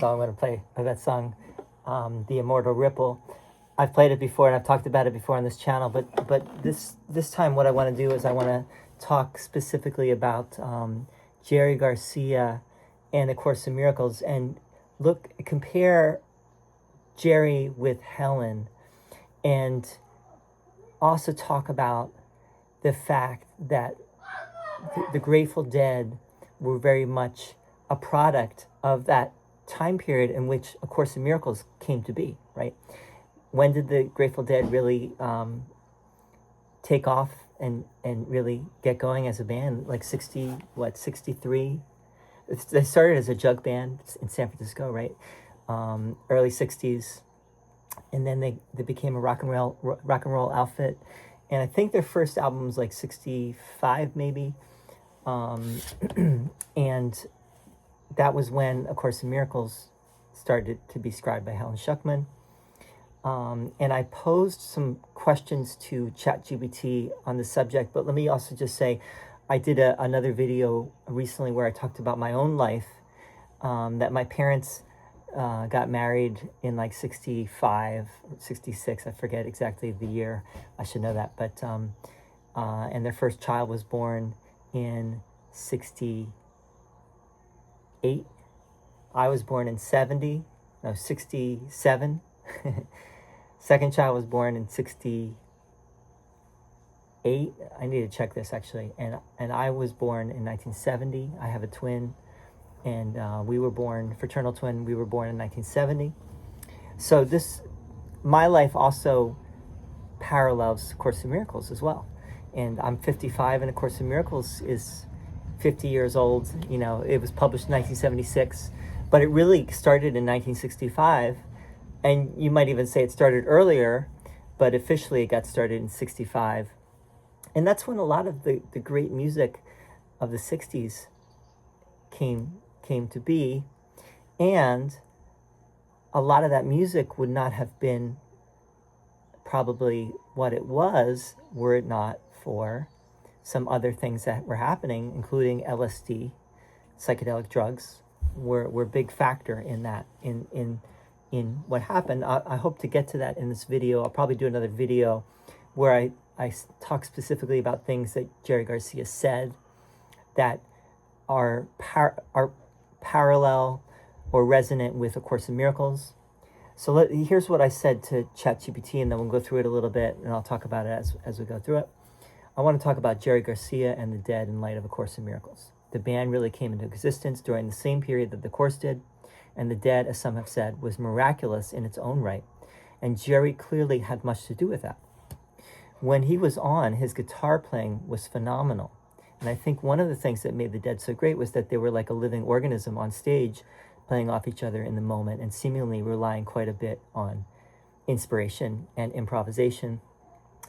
song I'm going to play, that song, The Immortal Ripple. I've played it before and I've talked about it before on this channel, but this time what I want to do is I want to talk specifically about Jerry Garcia and A Course in Miracles, and compare Jerry with Helen, and also talk about the fact that the Grateful Dead were very much a product of that time period in which A Course in Miracles came to be, right? When did the Grateful Dead really take off and really get going as a band? Like 63? They started as a jug band in San Francisco, right? Early 60s. And then they became a rock and roll outfit. And I think their first album was like 65 maybe. And that was when A Course in Miracles started to be scribed by Helen Schuckman. And I posed some questions to ChatGPT on the subject, but let me also just say, I did another video recently where I talked about my own life, that my parents got married in like 65, 66, I forget exactly the year, I should know that, but, and their first child was born in 68. I was born in 67. Second child was born in 68. I need to check this actually. And I was born in 1970. I have a twin, and we were born, fraternal twin, we were born in 1970. So my life also parallels Course in Miracles as well. And I'm 55, and A Course in Miracles is 50 years old. You know, it was published in 1976, but it really started in 1965. And you might even say it started earlier, but officially it got started in 65. And that's when a lot of the great music of the 60s came to be. And a lot of that music would not have been probably what it was were it not for some other things that were happening, including LSD, psychedelic drugs, were a big factor in that, in what happened. I hope to get to that in this video. I'll probably do another video where I talk specifically about things that Jerry Garcia said that are parallel or resonant with A Course in Miracles. So here's what I said to ChatGPT, and then we'll go through it a little bit, and I'll talk about it as we go through it. I want to talk about Jerry Garcia and the Dead in light of A Course in Miracles. The band really came into existence during the same period that the Course did, and the Dead, as some have said, was miraculous in its own right, and Jerry clearly had much to do with that. When he was on, his guitar playing was phenomenal, and I think one of the things that made the Dead so great was that they were like a living organism on stage, playing off each other in the moment and seemingly relying quite a bit on inspiration and improvisation.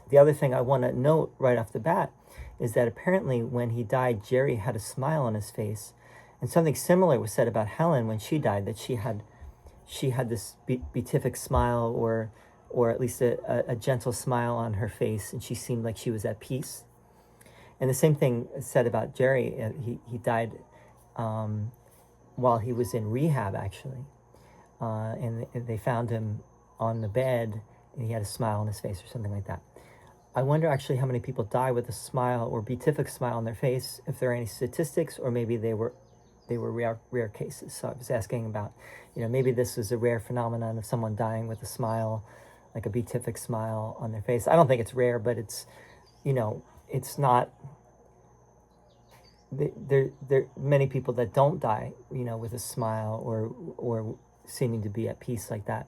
The other thing I want to note right off the bat is that apparently when he died, Jerry had a smile on his face. And something similar was said about Helen when she died, that she had this beatific smile, or at least a gentle smile on her face, and she seemed like she was at peace. And the same thing said about Jerry. He died while he was in rehab, actually. And they found him on the bed, and he had a smile on his face or something like that. I wonder actually how many people die with a smile or beatific smile on their face, if there are any statistics, or maybe they were rare cases. So I was asking about, maybe this is a rare phenomenon of someone dying with a smile, like a beatific smile on their face. I don't think it's rare, but it's, it's not, there are many people that don't die, with a smile or seeming to be at peace like that.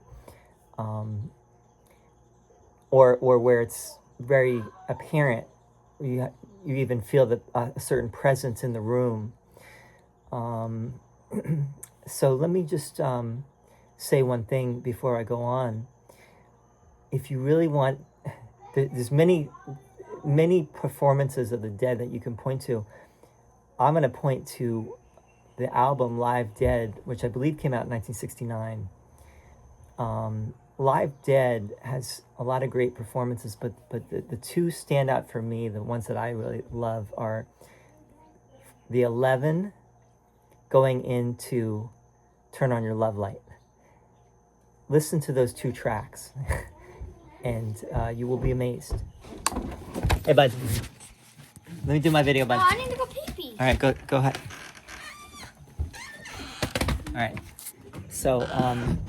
Or where it's very apparent, you even feel a certain presence in the room. So let me just say one thing before I go on. If you really want, there's many performances of the Dead that you can point to. I'm going to point to the album Live Dead, which I believe came out in 1969. Live Dead has a lot of great performances, but the two stand out for me. The ones that I really love are the 11 going into Turn on Your Love Light. Listen to those 2 tracks and you will be amazed. Hey, bud. Let me do my video, bud. Oh, I need to go pee-pee. All right, go ahead. All right. So I'm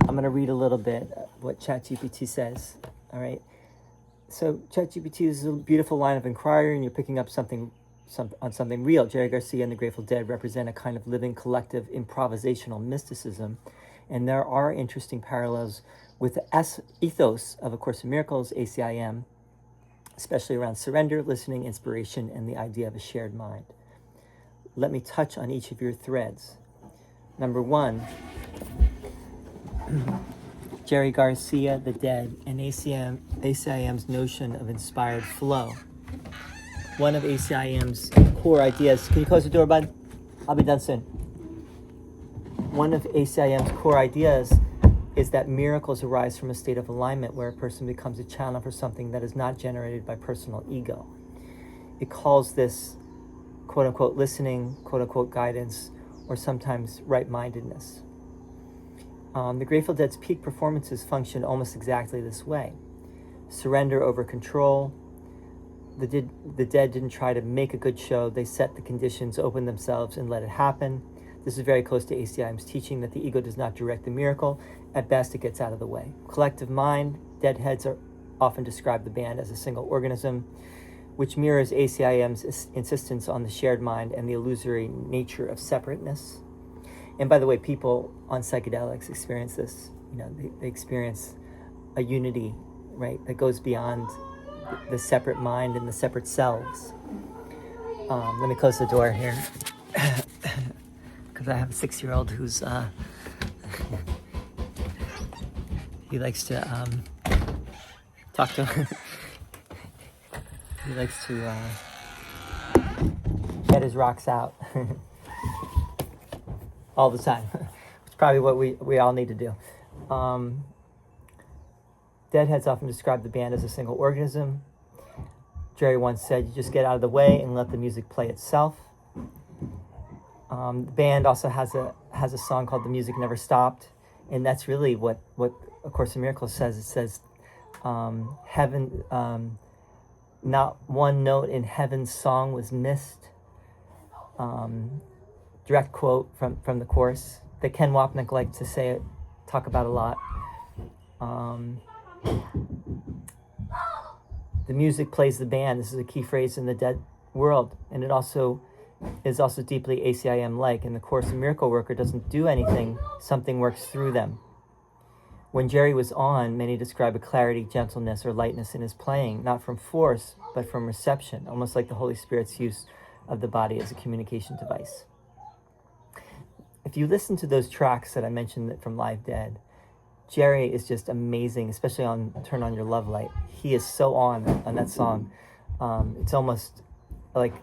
going to read a little bit what ChatGPT says. All right. So ChatGPT is a beautiful line of inquiry, and you're picking up something real. Jerry Garcia and the Grateful Dead represent a kind of living collective improvisational mysticism, and there are interesting parallels with the ethos of A Course in Miracles, ACIM, especially around surrender, listening, inspiration, and the idea of a shared mind. Let me touch on each of your threads. Number 1, Jerry Garcia, the Dead, and ACIM's notion of inspired flow. One of ACIM's core ideas, can you close the door, bud? I'll be done soon. One of ACIM's core ideas is that miracles arise from a state of alignment where a person becomes a channel for something that is not generated by personal ego. It calls this, quote unquote, listening, quote unquote, guidance, or sometimes right-mindedness. The Grateful Dead's peak performances function almost exactly this way. Surrender over control. The Dead didn't try to make a good show. They set the conditions, opened themselves, and let it happen. This is very close to ACIM's teaching that the ego does not direct the miracle. At best, it gets out of the way. Collective mind. Deadheads are often describe the band as a single organism, which mirrors ACIM's insistence on the shared mind and the illusory nature of separateness. And by the way, people on psychedelics experience this. They experience a unity, right, that goes beyond the separate mind and the separate selves. Let me close the door here, because I have a 6-year-old who's he likes to talk to. He likes to get his rocks out all the time. It's probably what we all need to do. Deadheads often describe the band as a single organism. Jerry once said, "You just get out of the way and let the music play itself." The band also has a song called "The Music Never Stopped," and that's really what A Course in Miracles says. It says, "Heaven, not one note in heaven's song was missed." Direct quote from the Course that Ken Wapnick liked to talk about a lot. The music plays the band. This is a key phrase in the Dead world, and it is also deeply ACIM-like. In the Course, a miracle worker doesn't do anything; something works through them. When Jerry was on, many describe a clarity, gentleness, or lightness in his playing, not from force, but from reception, almost like the Holy Spirit's use of the body as a communication device. If you listen to those tracks that I mentioned from Live Dead, Jerry is just amazing, especially on Turn On Your Love Light. He is so on that song. It's almost like,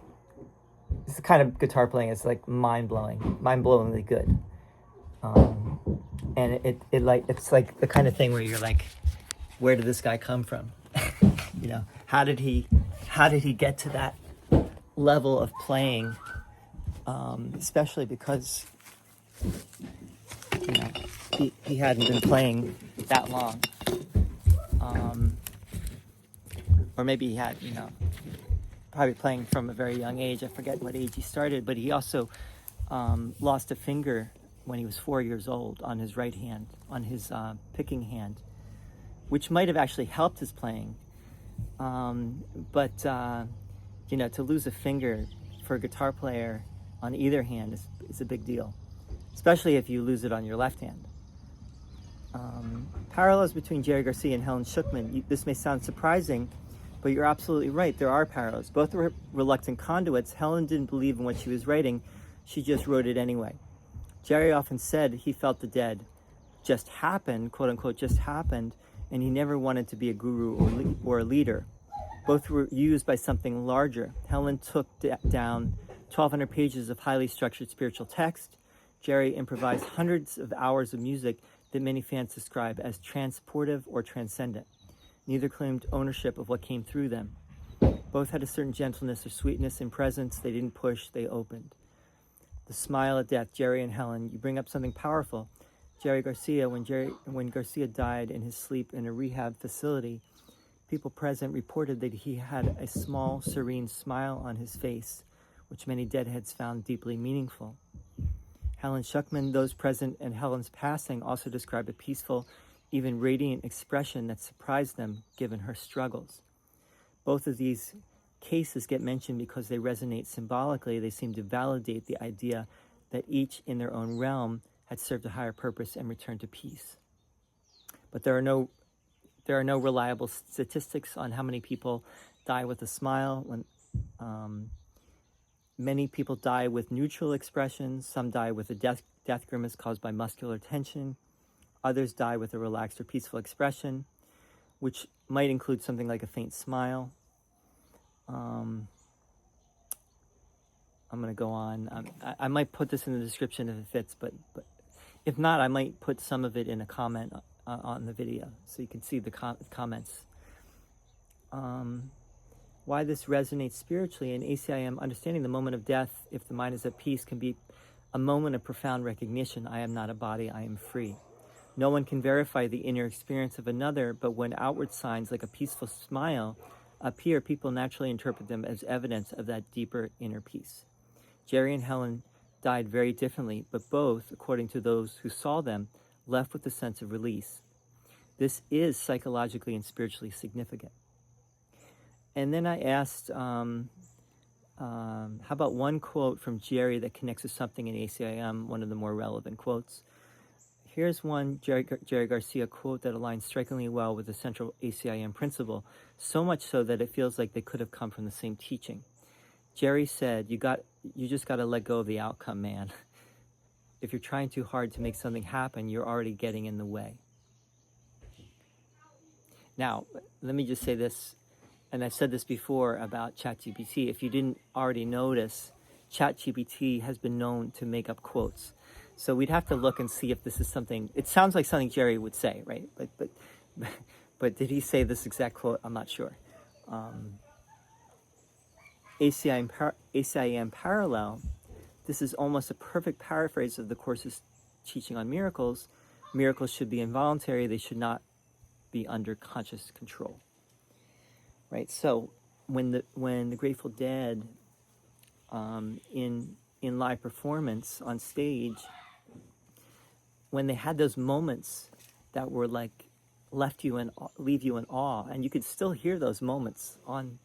it's the kind of guitar playing, it's like mind-blowingly good. And it's like the kind of thing where you're like, where did this guy come from? How did he get to that level of playing? Especially because he hadn't been playing that long, or maybe he had, probably playing from a very young age. I forget what age he started, but he also lost a finger when he was 4 years old on his right hand, on his picking hand, which might have actually helped his playing. But to lose a finger for a guitar player on either hand is a big deal, especially if you lose it on your left hand. Parallels between Jerry Garcia and Helen Schuckman. This may sound surprising, but you're absolutely right. There are parallels. Both were reluctant conduits. Helen didn't believe in what she was writing. She just wrote it anyway. Jerry often said he felt the Dead just happened, quote unquote, just happened, and he never wanted to be a guru or a leader. Both were used by something larger. Helen took down 1,200 pages of highly structured spiritual text. Jerry improvised hundreds of hours of music that many fans describe as transportive or transcendent. Neither claimed ownership of what came through them. Both had a certain gentleness or sweetness in presence. They didn't push, they opened. The smile at death, Jerry and Helen, you bring up something powerful. Jerry Garcia, when Garcia died in his sleep in a rehab facility, people present reported that he had a small, serene smile on his face, which many deadheads found deeply meaningful. Helen Schuckman, those present at Helen's passing, also described a peaceful, even radiant expression that surprised them given her struggles. Both of these cases get mentioned because they resonate symbolically. They seem to validate the idea that each in their own realm had served a higher purpose and returned to peace. But there are no reliable statistics on how many people die with a smile. Many people die with neutral expressions. Some die with a death grimace caused by muscular tension. Others die with a relaxed or peaceful expression, which might include something like a faint smile. I'm going to go on. I might put this in the description if it fits, but if not, I might put some of it in a comment on the video so you can see the comments. Why this resonates spiritually in ACIM, understanding the moment of death, if the mind is at peace, can be a moment of profound recognition. I am not a body, I am free. No one can verify the inner experience of another, but when outward signs like a peaceful smile appear, people naturally interpret them as evidence of that deeper inner peace. Jerry and Helen died very differently, but both, according to those who saw them, left with a sense of release. This is psychologically and spiritually significant. And then I asked, how about one quote from Jerry that connects with something in ACIM, one of the more relevant quotes. Here's one Jerry Garcia quote that aligns strikingly well with the central ACIM principle, so much so that it feels like they could have come from the same teaching. Jerry said, you just got to let go of the outcome, man. If you're trying too hard to make something happen, you're already getting in the way. Now, let me just say this, and I've said this before about ChatGPT. If you didn't already notice, ChatGPT has been known to make up quotes. So we'd have to look and see if this is something, it sounds like something Jerry would say, right? But did he say this exact quote? I'm not sure. ACIM parallel, this is almost a perfect paraphrase of the Course's teaching on miracles. Miracles should be involuntary. They should not be under conscious control. Right? So when the Grateful Dead in live performance on stage, when they had those moments that were like leave you in awe, and you could still hear those moments on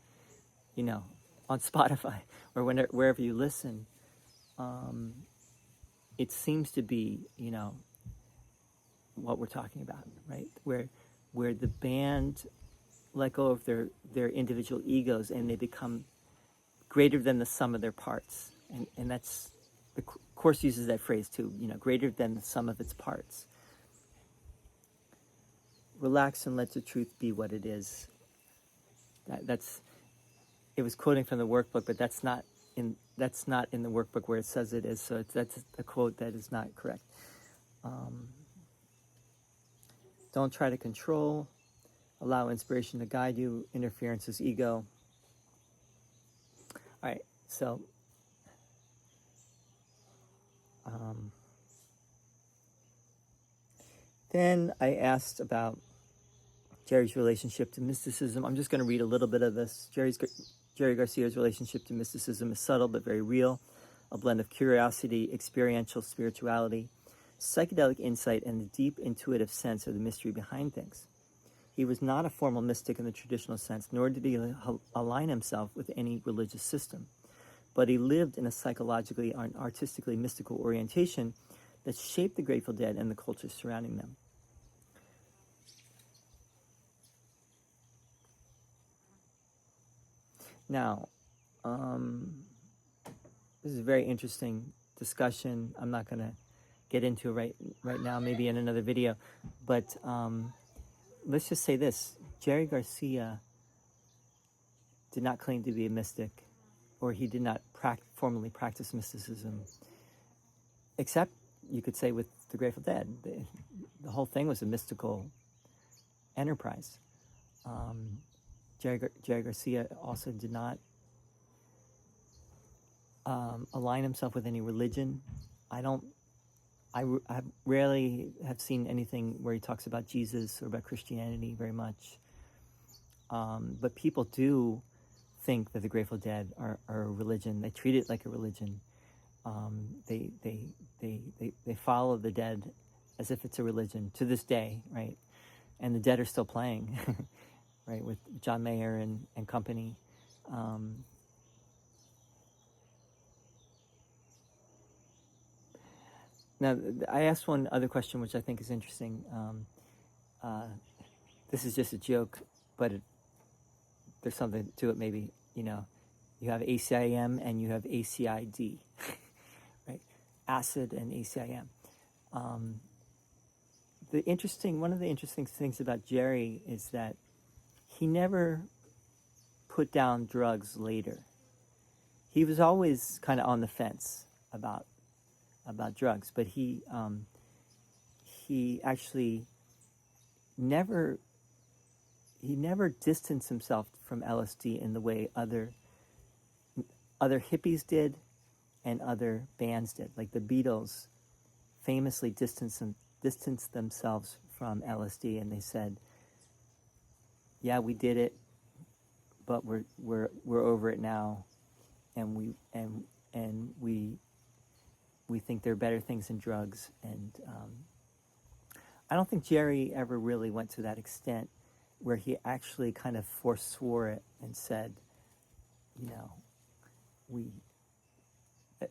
Spotify or wherever you listen, it seems to be, what we're talking about, right? Where the band let go of their individual egos and they become greater than the sum of their parts. And that's, the Course uses that phrase too, greater than the sum of its parts. Relax and let the truth be what it is. It was quoting from the workbook, but that's not in the workbook where it says it is. So that's a quote that is not correct. Don't try to control. Allow inspiration to guide you. Interference is ego. All right, so then I asked about Jerry's relationship to mysticism. I'm just going to read a little bit of this. Jerry Garcia's relationship to mysticism is subtle but very real, a blend of curiosity, experiential spirituality, psychedelic insight, and the deep intuitive sense of the mystery behind things. He was not a formal mystic in the traditional sense, nor did he align himself with any religious system. But he lived in a psychologically and artistically mystical orientation that shaped the Grateful Dead and the culture surrounding them. Now, this is a very interesting discussion. I'm not going to get into it right now, maybe in another video. But let's just say this. Jerry Garcia did not claim to be a mystic, or he did not formally practice mysticism, except, you could say, with the Grateful Dead. The whole thing was a mystical enterprise. Jerry Garcia also did not align himself with any religion. I rarely have seen anything where he talks about Jesus or about Christianity very much. But people do think that the Grateful Dead are a religion. They treat it like a religion. They follow the Dead as if it's a religion to this day, right? And the Dead are still playing, right, with John Mayer and company. Now, I asked one other question, which I think is interesting. This is just a joke, but there's something to it maybe. You have ACIM and you have ACID, right? Acid and ACIM. One of the interesting things about Jerry is that he never put down drugs later. He was always kind of on the fence about drugs, but he actually never distanced himself from LSD in the way other hippies did and other bands did. Like the Beatles famously distanced themselves from LSD, and they said, "Yeah, we did it, but we're over it now, and we think there are better things than drugs." And I don't think Jerry ever really went to that extent where he actually kind of forswore it and said,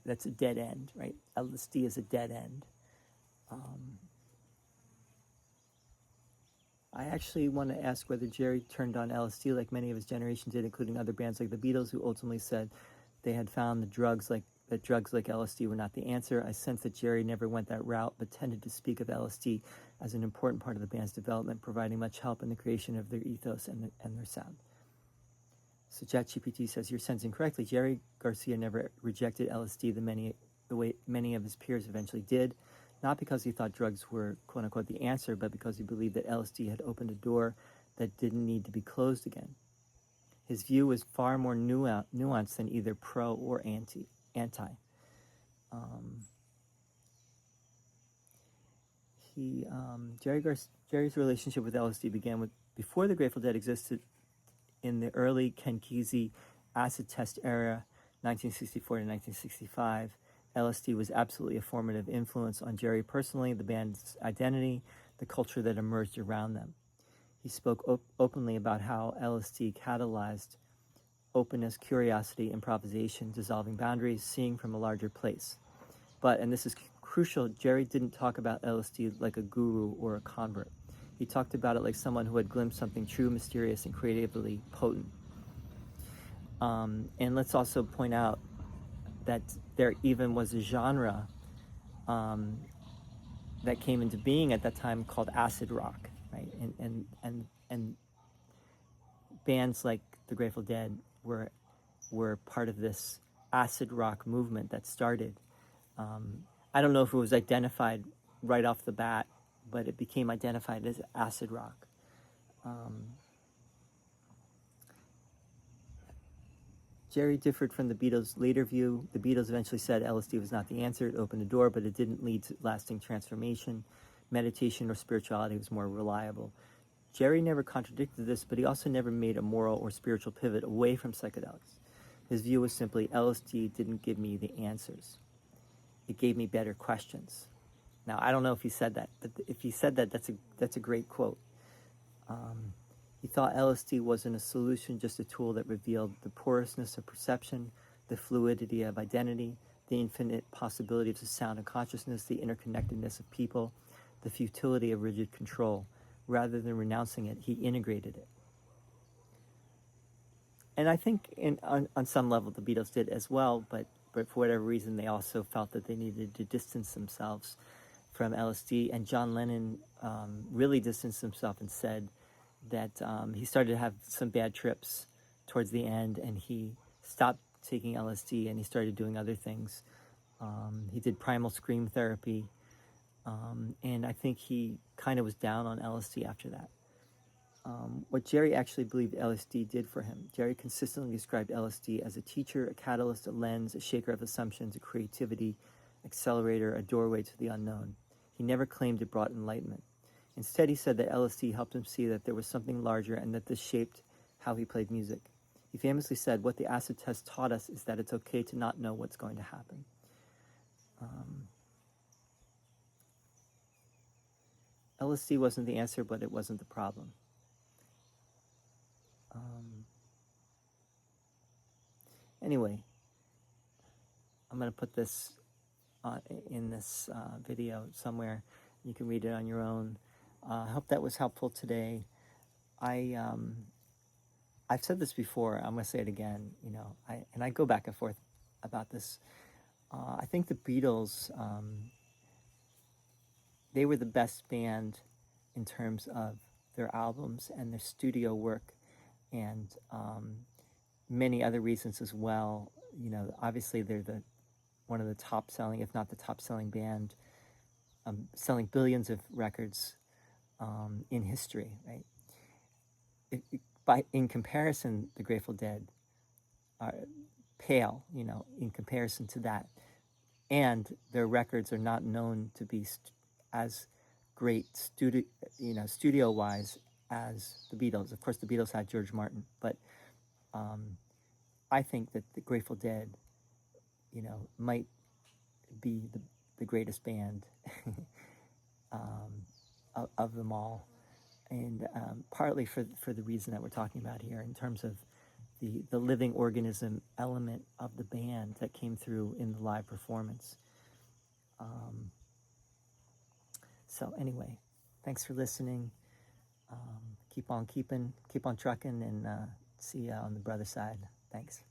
that's a dead end, right? LSD is a dead end. I actually want to ask whether Jerry turned on LSD like many of his generation did, including other bands like the Beatles, who ultimately said they had found that drugs like LSD were not the answer. I sense that Jerry never went that route, but tended to speak of LSD as an important part of the band's development, providing much help in the creation of their ethos and their sound. So ChatGPT says, you're sensing correctly. Jerry Garcia never rejected LSD the way many of his peers eventually did, not because he thought drugs were, quote unquote, the answer, but because he believed that LSD had opened a door that didn't need to be closed again. His view was far more nuanced than either pro or anti. Jerry's relationship with LSD began before the Grateful Dead existed in the early Ken Kesey acid test era, 1964 to 1965. LSD was absolutely a formative influence on Jerry personally, the band's identity, the culture that emerged around them. He spoke openly about how LSD catalyzed openness, curiosity, improvisation, dissolving boundaries, seeing from a larger place. But, and this is crucial, Jerry didn't talk about LSD like a guru or a convert. He talked about it like someone who had glimpsed something true, mysterious, and creatively potent. And let's also point out that there even was a genre that came into being at that time called acid rock, right? And bands like the Grateful Dead were part of this acid rock movement that started. I don't know if it was identified right off the bat, but it became identified as acid rock. Jerry differed from the Beatles' later view. The Beatles eventually said LSD was not the answer. It opened a door, but it didn't lead to lasting transformation. Meditation or spirituality was more reliable. Jerry never contradicted this, but he also never made a moral or spiritual pivot away from psychedelics. His view was simply, LSD didn't give me the answers. It gave me better questions. Now, I don't know if he said that, but if he said that, that's a great quote. He thought LSD wasn't a solution, just a tool that revealed the porousness of perception, the fluidity of identity, the infinite possibilities of sound and consciousness, the interconnectedness of people, the futility of rigid control. Rather than renouncing it, he integrated it. And I think on some level the Beatles did as well, but for whatever reason they also felt that they needed to distance themselves from LSD. And John Lennon really distanced himself and said that he started to have some bad trips towards the end, and he stopped taking LSD and he started doing other things. He did primal scream therapy, and I think he kind of was down on LSD after that. what Jerry actually believed LSD did for him. Jerry consistently described LSD as a teacher, a catalyst, a lens, a shaker of assumptions, a creativity accelerator, a doorway to the unknown. He never claimed it brought enlightenment. Instead, he said that LSD helped him see that there was something larger and that this shaped how he played music. He famously said, "What the acid test taught us is that it's okay to not know what's going to happen." LSD wasn't the answer, but it wasn't the problem. Anyway, I'm going to put this in this video somewhere. You can read it on your own. I hope that was helpful today. I've said this before. I'm going to say it again. I go back and forth about this. I think the Beatles, they were the best band in terms of their albums and their studio work, and many other reasons as well. Obviously they're one of the top selling, if not the top selling band, selling billions of records in history, right? In comparison, the Grateful Dead are pale, in comparison to that. And their records are not known to be as great studio-wise as the Beatles. Of course, the Beatles had George Martin, but I think that the Grateful Dead, might be the greatest band of them all. And partly for the reason that we're talking about here, in terms of the living organism element of the band that came through in the live performance. So anyway, thanks for listening. Keep on trucking, and see you on the brother side. Thanks.